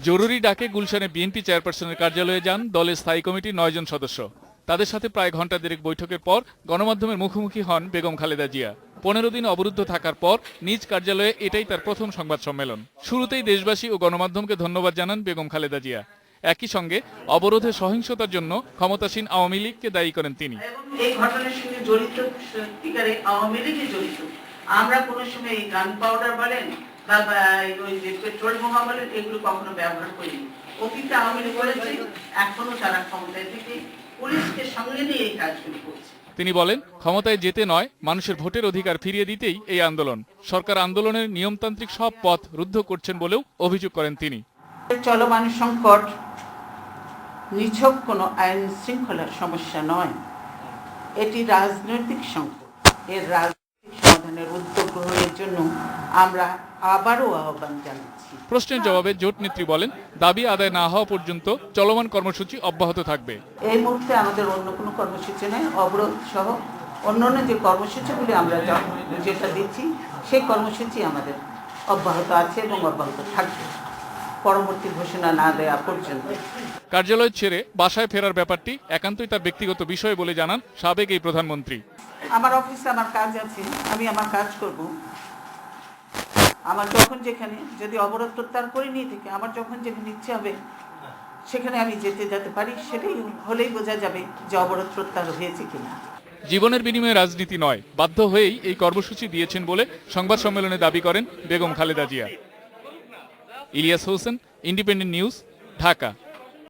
জরুরি ডাকে গুলশানে বিএনপি চেয়ারপারসনের কার্যালয়ে যান দলের স্থায়ী কমিটির 9 জন সদস্য। তাদের সাথে প্রায় ঘণ্টা দেড়েক বৈঠকের পর গণমাধ্যমের মুখোমুখি হন বেগম খালেদা জিয়া। 15 দিন অবরুদ্ধ থাকার পর নিজ কার্যালয়ে এটাই তার প্রথম সংবাদ সম্মেলন। শুরুতেই দেশবাসী ও গণমাধ্যমকে ধন্যবাদ জানান বেগম খালেদা জিয়া। একই সঙ্গে অবরোধে সহিংসতার জন্য ক্ষমতাসীন আওয়ামী লীগকে দায়ী করেন তিনি। এই ঘটনার সঙ্গে জড়িত সত্যিকারে আওয়ামী লীগই জড়িত। আমরা কোনো সময় এই গান পাউডার বলেন বা ওই যে পেট্রোল বোমা বলেন এগুলো কখনো ব্যবহার করিনি। অতীতে আওয়ামী লীগ করেছে, এখনো তারা ক্ষমতায় থেকে পুলিশকে সঙ্গে নিয়ে এই কাজগুলো করছে। তিনি বলেন, ক্ষমতায় যেতে নয়, মানুষের ভোটের অধিকার ফিরিয়ে দিতেই এই আন্দোলন। সরকার আন্দোলনের নিয়মতান্ত্রিক সব পথ রুদ্ধ করছেন বলেও অভিযোগ করেন তিনি। চলমান সংকট নিছক কোনো আইন শৃঙ্খলার সমস্যা নয়, এটি রাজনৈতিক সংকট। এর রাজনৈতিক সমাধানের উদ্যোগ গ্রহণের জন্য আমরা আবারও আহ্বান জানাচ্ছি। প্রশ্নের জবাবে জোট নেত্রী বলেন, দাবি আদায় না হওয়া পর্যন্ত চলমান কর্মসূচি অব্যাহত থাকবে। এই মুহূর্তে আমাদের অন্য কোনো কর্মসূচি নেই। অবরোধ সহ অন্যান্য যে কর্মসূচিগুলি আমরা যেটা দিচ্ছি সেই কর্মসূচি আমাদের অব্যাহত আছে এবং অব্যাহত থাকবে পরবর্তী ঘোষণা না দেওয়া পর্যন্ত। কার্যালয় ছেড়ে বাসায় ফেরার ব্যাপারটি একান্তই তার ব্যক্তিগত বিষয় বলে জানান সাবেক এই প্রধানমন্ত্রী। আমার অফিসে আমার কাজ আছে, আমি আমার কাজ করব। আমার যখন যেখানে যদি অবরোধ প্রত্যাহার করে নিয়ে থেকে আমার যখন যেখানে ইচ্ছে হবে সেখানে আমি যেতে পারি, সেটাই হলেই বোঝা যাবে যে অবরোধ প্রত্যাহার হয়েছে কিনা। জীবনের বিনিময়ে রাজনীতি নয়, বাধ্য হয়েই এই কর্মসূচি দিয়েছেন বলে সংবাদ সম্মেলনে দাবি করেন বেগম খালেদা জিয়া। Ilias Hossain, Independent News, Dhaka.